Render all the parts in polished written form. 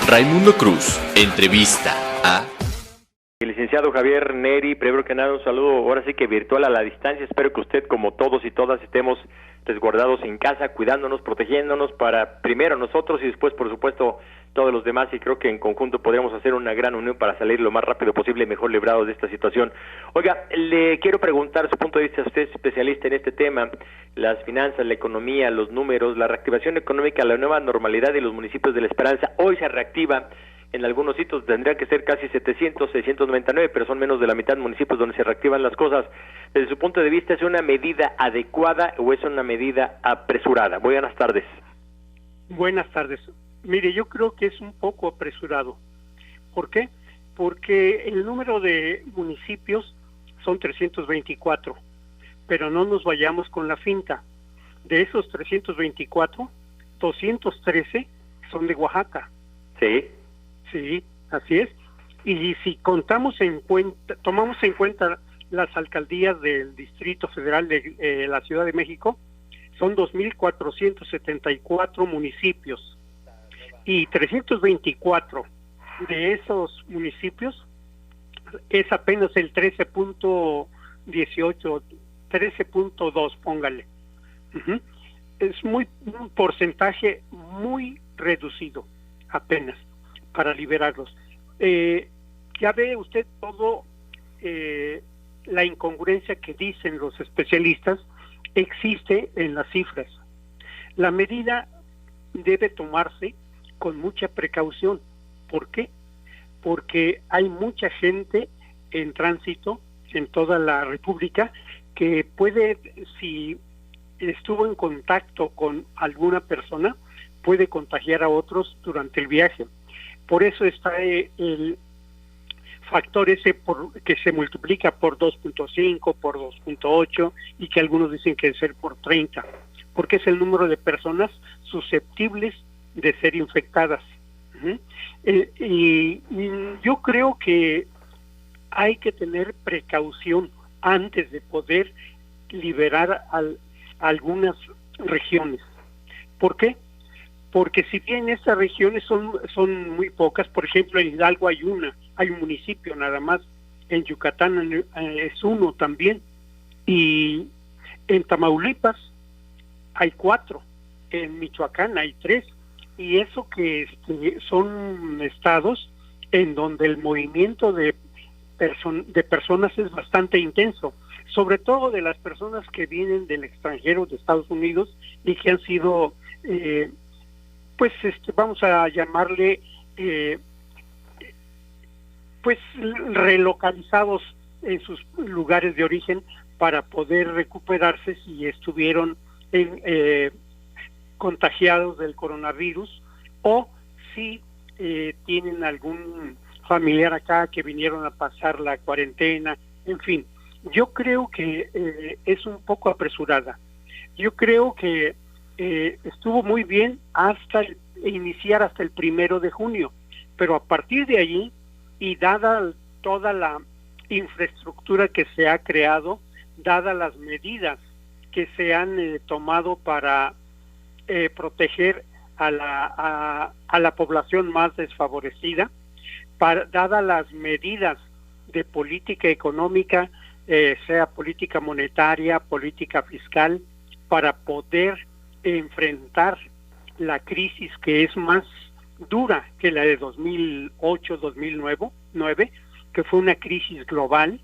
Raimundo Cruz, entrevista a... El licenciado Javier Neri. Primero que nada, un saludo, ahora sí que virtual a la distancia. Espero que usted, como todos y todas, estemos resguardados en casa, cuidándonos, protegiéndonos para primero nosotros y después, por supuesto, todos los demás, y creo que en conjunto podríamos hacer una gran unión para salir lo más rápido posible y mejor librados de esta situación. Oiga, le quiero preguntar su punto de vista, usted es especialista en este tema, las finanzas, la economía, los números, la reactivación económica, la nueva normalidad de los municipios de La Esperanza. Hoy se reactiva. En algunos sitios tendría que ser casi 700, 699, pero son menos de la mitad de municipios donde se reactivan las cosas. Desde su punto de vista, ¿es una medida adecuada o es una medida apresurada? Buenas tardes. Buenas tardes. Mire, yo creo que es un poco apresurado. ¿Por qué? Porque el número de municipios son 324, pero no nos vayamos con la finta. De esos 324, 213 son de Oaxaca. Sí. Sí, así es. Y si tomamos en cuenta las alcaldías del Distrito Federal de la Ciudad de México, son 2.474 municipios. Y 324 de esos municipios es apenas el 13.18, 13.2, póngale. Es un porcentaje muy reducido, apenas, para liberarlos. Ya ve usted todo la incongruencia que dicen los especialistas existe en las cifras. La medida debe tomarse con mucha precaución. ¿Por qué? Porque hay mucha gente en tránsito en toda la República que puede, si estuvo en contacto con alguna persona, puede contagiar a otros durante el viaje. Por eso está el factor ese que se multiplica por 2.5, por 2.8 y que algunos dicen que debe ser por 30, porque es el número de personas susceptibles de ser infectadas. Y yo creo que hay que tener precaución antes de poder liberar algunas regiones. ¿Por qué? Porque si bien estas regiones son muy pocas, por ejemplo en Hidalgo hay un municipio nada más, en Yucatán es uno también, y en Tamaulipas hay 4, en Michoacán hay 3, y eso que son estados en donde el movimiento de personas es bastante intenso, sobre todo de las personas que vienen del extranjero, de Estados Unidos, y que han sido vamos a llamarle relocalizados en sus lugares de origen para poder recuperarse si estuvieron contagiados del coronavirus o si tienen algún familiar acá que vinieron a pasar la cuarentena. En fin, yo creo que es un poco apresurada. Yo creo que estuvo muy bien iniciar hasta el 1 de junio, pero a partir de allí, y dada toda la infraestructura que se ha creado, dadas las medidas que se han tomado para proteger a la población más desfavorecida, dadas las medidas de política económica, sea política monetaria, política fiscal, para poder enfrentar la crisis que es más dura que la de 2008-2009, que fue una crisis global,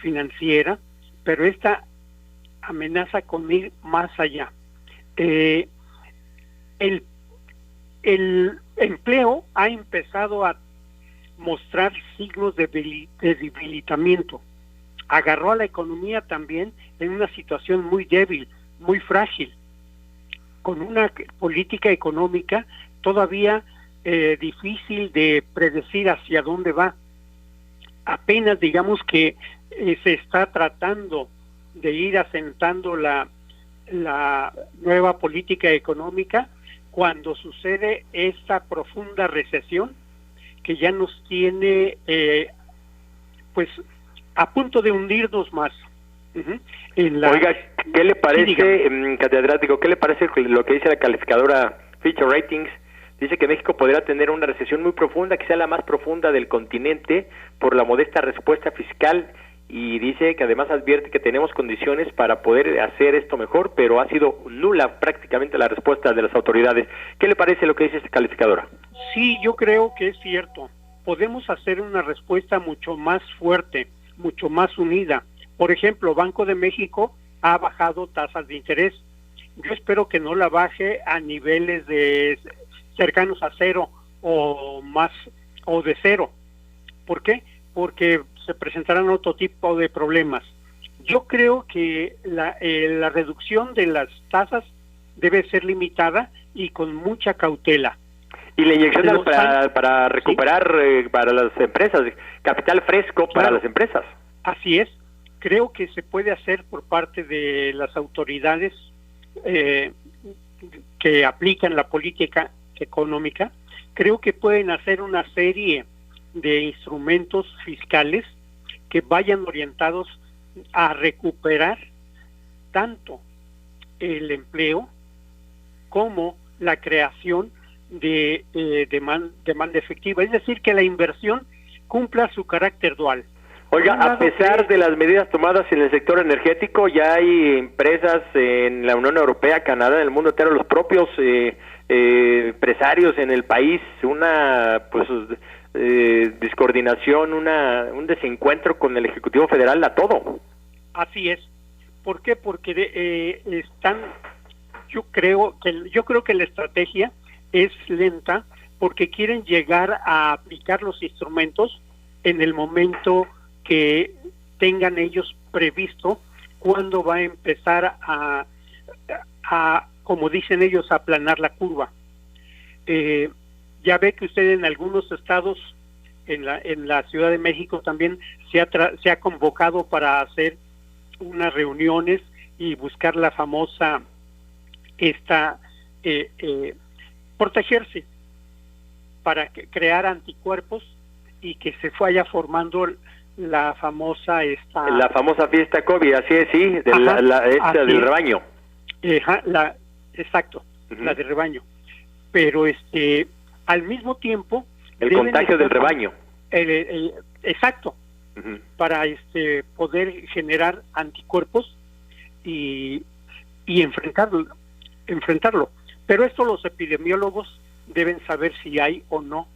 financiera, pero esta amenaza con ir más allá. El empleo ha empezado a mostrar signos de debilitamiento. Agarró a la economía también en una situación muy débil, muy frágil, con una política económica todavía difícil de predecir hacia dónde va. Apenas digamos que se está tratando de ir asentando la nueva política económica cuando sucede esta profunda recesión que ya nos tiene a punto de hundirnos más. Oiga, ¿qué le parece, catedrático, qué le parece lo que dice la calificadora Fitch Ratings Dice que México podría tener una recesión muy profunda, quizá la más profunda del continente, por la modesta respuesta fiscal, y dice que además advierte que tenemos condiciones para poder hacer esto mejor, pero ha sido nula prácticamente la respuesta de las autoridades. ¿Qué le parece lo que dice esta calificadora? Sí, yo creo que es cierto. Podemos hacer una respuesta mucho más fuerte, mucho más unida. Por ejemplo, Banco de México ha bajado tasas de interés. Yo espero que no la baje a niveles de cercanos a cero o más, o de cero. ¿Por qué? Porque se presentarán otro tipo de problemas. Yo creo que la reducción de las tasas debe ser limitada y con mucha cautela. Y la inyección para recuperar, ¿sí?, para las empresas, capital fresco para las empresas. Así es. Creo que se puede hacer por parte de las autoridades que aplican la política económica. Creo que pueden hacer una serie de instrumentos fiscales que vayan orientados a recuperar tanto el empleo como la creación de demanda efectiva, es decir, que la inversión cumpla su carácter dual. Oiga, a pesar de las medidas tomadas en el sector energético, ya hay empresas en la Unión Europea, Canadá, en el mundo entero, los propios empresarios en el país, una discoordinación, un desencuentro con el Ejecutivo Federal a todo. Así es. ¿Por qué? Porque yo creo que la estrategia es lenta porque quieren llegar a aplicar los instrumentos en el momento que tengan ellos previsto cuándo va a empezar a como dicen ellos, a aplanar la curva. Ya ve que usted en algunos estados, en la Ciudad de México también se ha convocado para hacer unas reuniones y buscar la famosa protegerse para crear anticuerpos y que se vaya formando la famosa fiesta COVID, así es, sí, del rebaño. Exacto, la de rebaño. Pero al mismo tiempo el contagio del rebaño. Exacto. Para poder generar anticuerpos y enfrentarlo. Pero esto los epidemiólogos deben saber si hay o no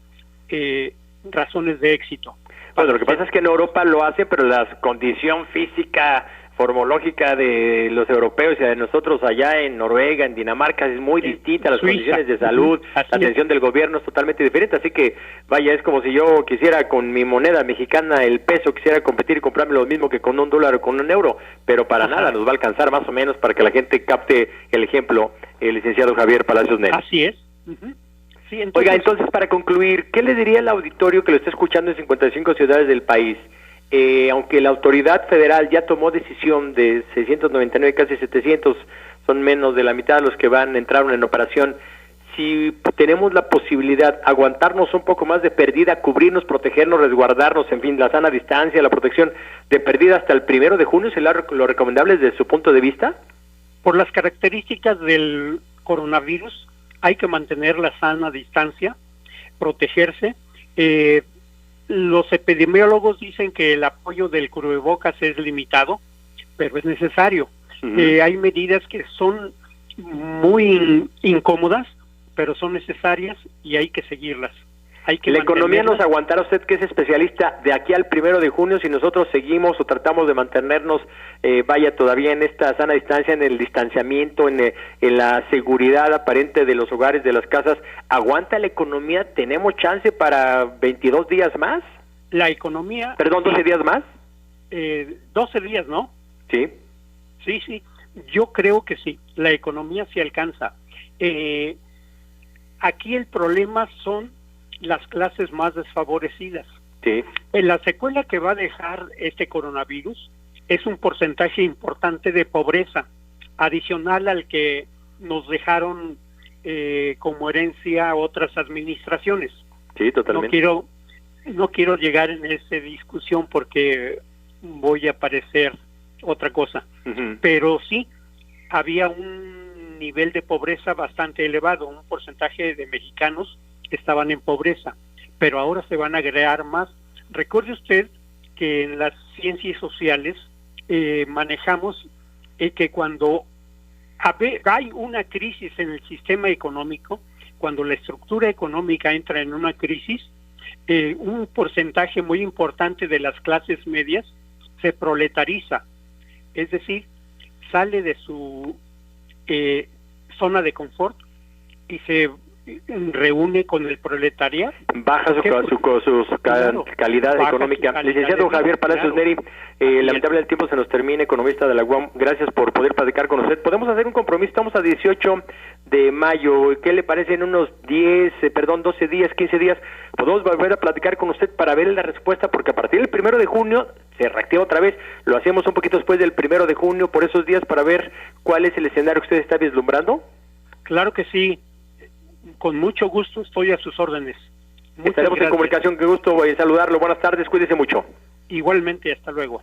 razones de éxito. Bueno, lo que pasa es que en Europa lo hacen, pero la condición física, formológica de los europeos y de nosotros allá en Noruega, en Dinamarca, es muy distinta. Las condiciones de salud, la atención del gobierno es totalmente diferente. Así que, vaya, es como si yo quisiera con mi moneda mexicana, el peso, quisiera competir y comprarme lo mismo que con $1 o con €1, pero para nada nos va a alcanzar, más o menos, para que la gente capte el ejemplo, el licenciado Javier Palacios Neri. Así es. Sí, entonces... Oiga, entonces, para concluir, ¿qué le diría al auditorio que lo está escuchando en 55 ciudades del país? Aunque la autoridad federal ya tomó decisión de 699, casi 700, son menos de la mitad de los que entraron en operación, si tenemos la posibilidad, aguantarnos un poco más de pérdida, cubrirnos, protegernos, resguardarnos, en fin, la sana distancia, la protección de pérdida hasta el 1 de junio, ¿sería lo recomendable desde su punto de vista? Por las características del coronavirus, hay que mantener la sana distancia, protegerse. Los epidemiólogos dicen que el apoyo del cubrebocas es limitado, pero es necesario. Hay medidas que son muy incómodas, pero son necesarias y hay que seguirlas. La economía nos aguantará, usted que es especialista, de aquí al 1 de junio, si nosotros seguimos o tratamos de mantenernos, todavía en esta sana distancia, en el distanciamiento, en la seguridad aparente de los hogares, de las casas, ¿aguanta la economía? ¿Tenemos chance para 22 días más? La economía... Perdón, ¿12 días más? 12 días, ¿no? Sí. Sí, yo creo que sí, la economía sí alcanza. Aquí el problema son las clases más desfavorecidas. Sí. La secuela que va a dejar este coronavirus es un porcentaje importante de pobreza, adicional al que nos dejaron como herencia otras administraciones. Sí, totalmente. No quiero llegar en esa discusión porque voy a parecer otra cosa. Pero sí, había un nivel de pobreza bastante elevado, un porcentaje de mexicanos estaban en pobreza, pero ahora se van a agregar más. Recuerde usted que en las ciencias sociales manejamos que cuando hay una crisis en el sistema económico, cuando la estructura económica entra en una crisis, un porcentaje muy importante de las clases medias se proletariza, es decir, sale de su zona de confort y se reúne con el proletariado. Baja su calidad económica. Licenciado Javier Palacios Neri, lamentable el tiempo se nos termina, economista de la UAM, gracias por poder platicar con usted. Podemos hacer un compromiso, estamos a 18 de mayo, ¿qué le parece en unos 12 días, 15 días? Podemos volver a platicar con usted para ver la respuesta, porque a partir del 1 de junio se reactiva otra vez, lo hacemos un poquito después del 1 de junio, por esos días, para ver cuál es el escenario que usted está vislumbrando. Claro que sí. Con mucho gusto, estoy a sus órdenes. Estaremos en comunicación, qué gusto saludarlo. Buenas tardes, cuídese mucho. Igualmente, hasta luego.